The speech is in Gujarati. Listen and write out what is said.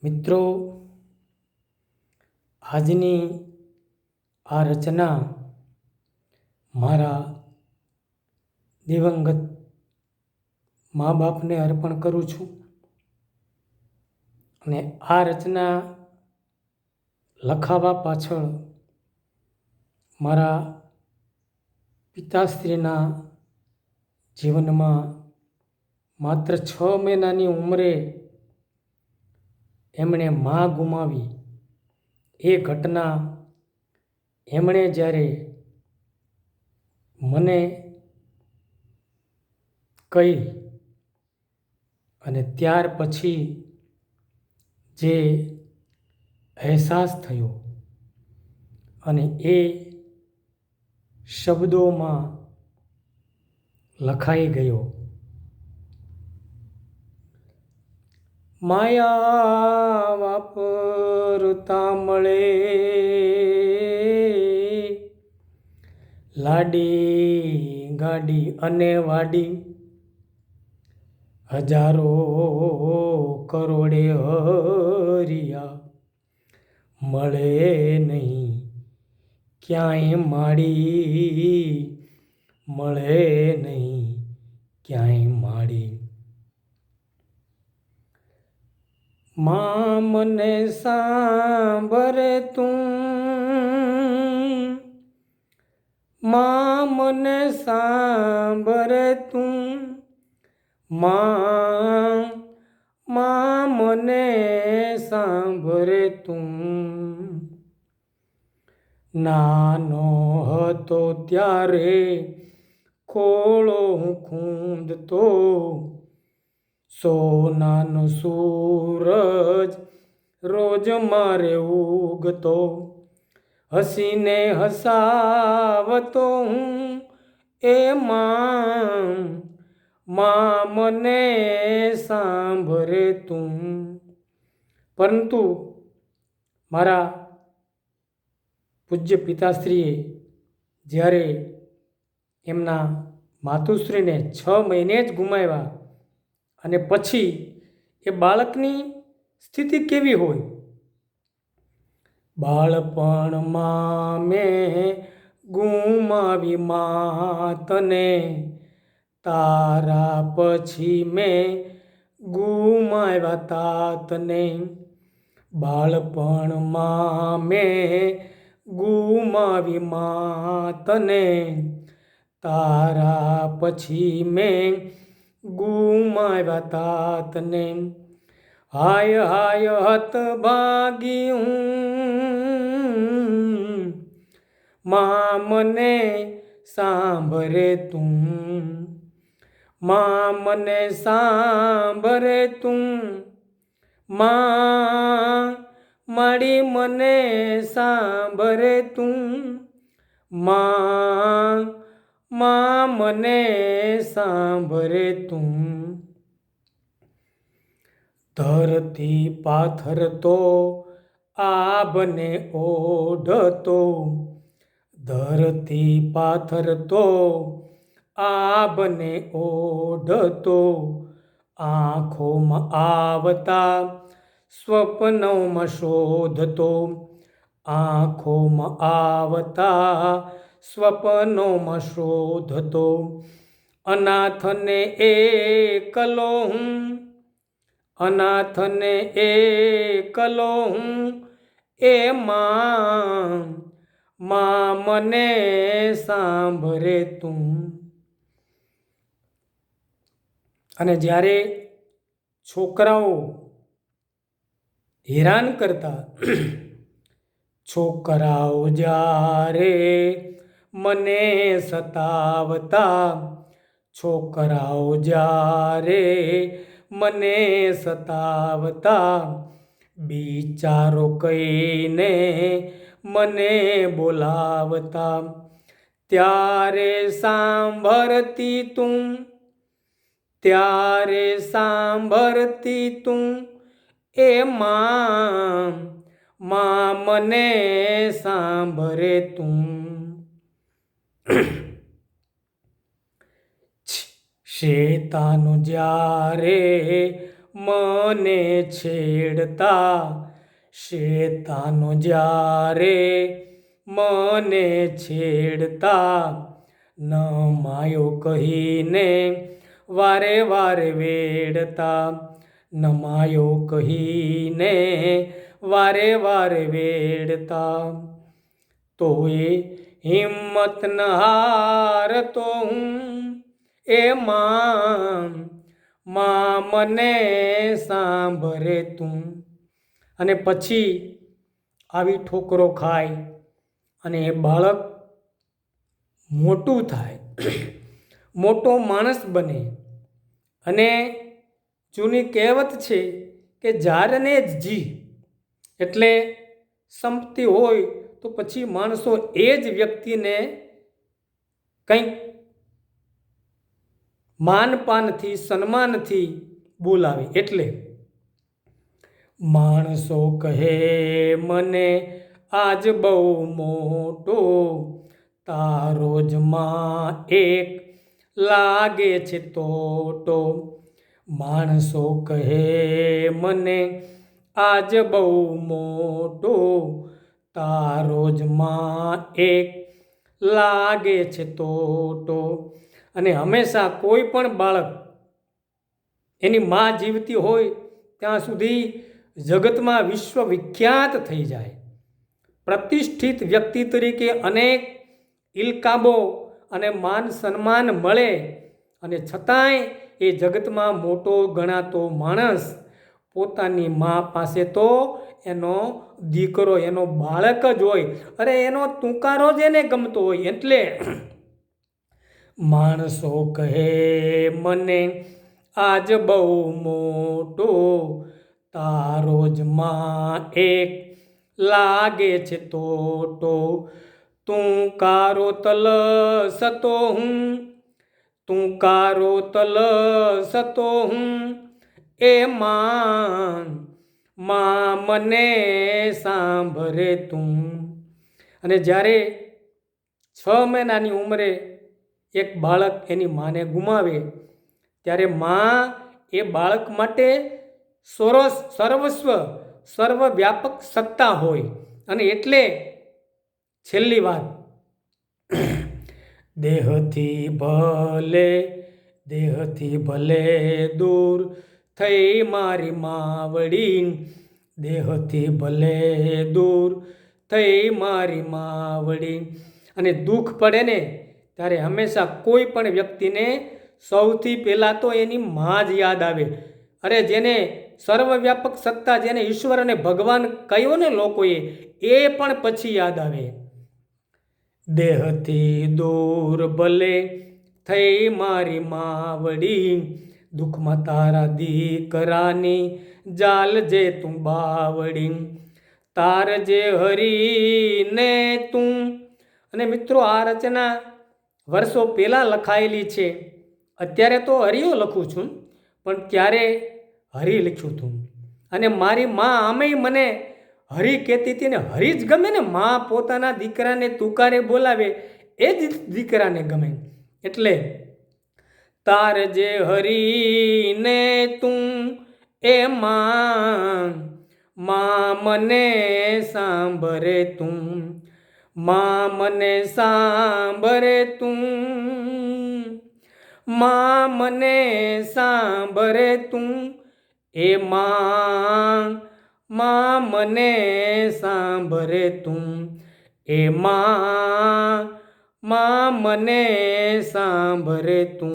મિત્રો, આજની આ રચના મારા દિવંગત મા બાપને અર્પણ કરું છું. અને આ રચના લખાવા પાછળ મારા પિતાશ્રીના જીવનમાં માત્ર 6 મહિનાની ઉંમરે એમણે મા ગુમાવી એ ઘટના એમણે જ્યારે મને કહી અને ત્યાર પછી જે અહેસાસ થયો અને એ શબ્દોમાં લખાઈ ગયો. માયા વાપરતા મળે, લાડી ગાડી અને વાડી, હજારો કરોડે હરિયા, મળે નહીં ક્યાંય માડી, મળે નહીં ક્યાંય માડી. માં મને સાંભળે તું, માં મને સાંભળે તું, માં મને સાંભળે તું. નાનો હતો ત્યારે ખોળો હું ખૂંદતો, સોનાનો સૂરજ રોજ મારે ઉગતો, હસીને હસાવતો હું એ માં મને સાંભળે તું. પરંતુ મારા પૂજ્ય પિતાશ્રીએ જ્યારે એમના માતુશ્રીને 6 મહિને જ ગુમાવ્યા અને પછી એ બાળકની સ્થિતિ કેવી હોય? બાળપણમાં મેં ગુમાવી માતને, તારા પછી મેં ગુમાવ્યા તાતને. બાળપણમાં મેં ગુમાવી માતને, તારા પછી મેં ગુમાવ્યા તાતને. હાય હાય હતભાગી હું, માં મને સાંભળે તું, માં મને સાંભળે તું, માં માડી મને સાંભળે તું, માં મને સાંભળે તું. ધરતી પાથરતો આભને ઓઢતો, ધરતી પાથરતો આભને ઓઢતો, આંખોમાં આવતા સ્વપ્નોમાં શોધતો, આંખોમાં આવતા સ્વપ્નોમાં શોધતો. અનાથને એકલો હું, અનાથને એકલો હું એ માં મને સાંભળે તું. અને જ્યારે છોકરાઓ હેરાન કરતા, છોકરાઓ જ્યારે મને સતાવતા, છોકરાઓ જ્યારે મને સતાવતા, બિચારો કહીને મને બોલાવતા, ત્યારે સાંભળતી તું, ત્યારે સાંભળતી તું એ માં મને સાંભળે તું. શેતાનો જ્યારે મને છેડતા શેતાનો જ્યારે મને છેડતા ન માયો કહીને વારે વારે વેડતા ન માયો કહીને વારે વારે વેડતા તોય હિંમત ન હારતો હું એ માં મને સાંભળે તું. અને પછી આવી ઠોકરો ખાય અને એ બાળક મોટું થાય, મોટો માણસ બને. અને જૂની કહેવત છે કે જારને જ જી, એટલે સંપત્તિ હોય તો પછી માણસો એ જ વ્યક્તિને કંઈક માનપાનથી સન્માનથી બોલાવે. એટલે માણસો કહે મને આજ બહુ મોટો, તારો જ માં એક લાગે છે તોટો. માણસો કહે મને આજ બહુ મોટો, તારો જ માં એક લાગે છે તોટો. અને હંમેશા કોઈ પણ બાળક એની માં જીવતી હોય ત્યાં સુધી જગતમાં વિશ્વવિખ્યાત થઈ જાય, પ્રતિષ્ઠિત વ્યક્તિ તરીકે અનેક ઇલકાબો અને માન સન્માન મળે. અને છતાંય એ જગતમાં મોટો ગણાતો માણસ પોતાની મા પાસે તો એનો દીકરો, એનો બાળક જ હોય. અરે એનો તુકારો જ એને ગમતો હોય. એટલે માણસો કહે મને આજ બહુ મોટો, તારો જ માં એક લાગે છે તોટો. તું કારો તલસતો હું, તું કારો તલસતો હું એ માં મને સાંભળે તું. અને જ્યારે 6 મહિનાની ઉંમરે એક બાળક એની માને ગુમાવે ત્યારે માં એ બાળક માટે સર્વસ્વ સર્વવ્યાપક સત્તા હોય. અને એટલે છેલ્લી વાત, દેહથી ભલે દૂર થઈ મારી માવડી, દેહથી ભલે દૂર થઈ મારી માવડી. અને દુઃખ પડે ને ત્યારે હંમેશા કોઈ પણ વ્યક્તિને સૌથી પહેલાં તો એની માં જ યાદ આવે. અરે જેને સર્વવ્યાપક સત્તા, જેને ઈશ્વર અને ભગવાન કહ્યો ને લોકોએ, એ પણ પછી યાદ આવે. દેહથી દૂર ભલે થઈ મારી માવડી, દુઃખમાં તારા દીકરાની જાલજે તું બાવડી, તારજે હરીને તું. અને મિત્રો, આ રચના વર્ષો પહેલાં લખાયેલી છે. અત્યારે તો હરિયો લખું છું, પણ ત્યારે હરી લખ્યું હતું. અને મારી માં આમેય મને હરી કહેતી હતી ને હરી જ ગમે ને. માં પોતાના દીકરાને તુકારે બોલાવે એ જ દીકરાને ગમે. એટલે તારજે હરીને તું એ માં મને સાંભળે તું, માં મને સાંભળે તું, માં મને સાંભળે તું એ માં મને સાંભળે તું એ માં મને સાંભળે તું.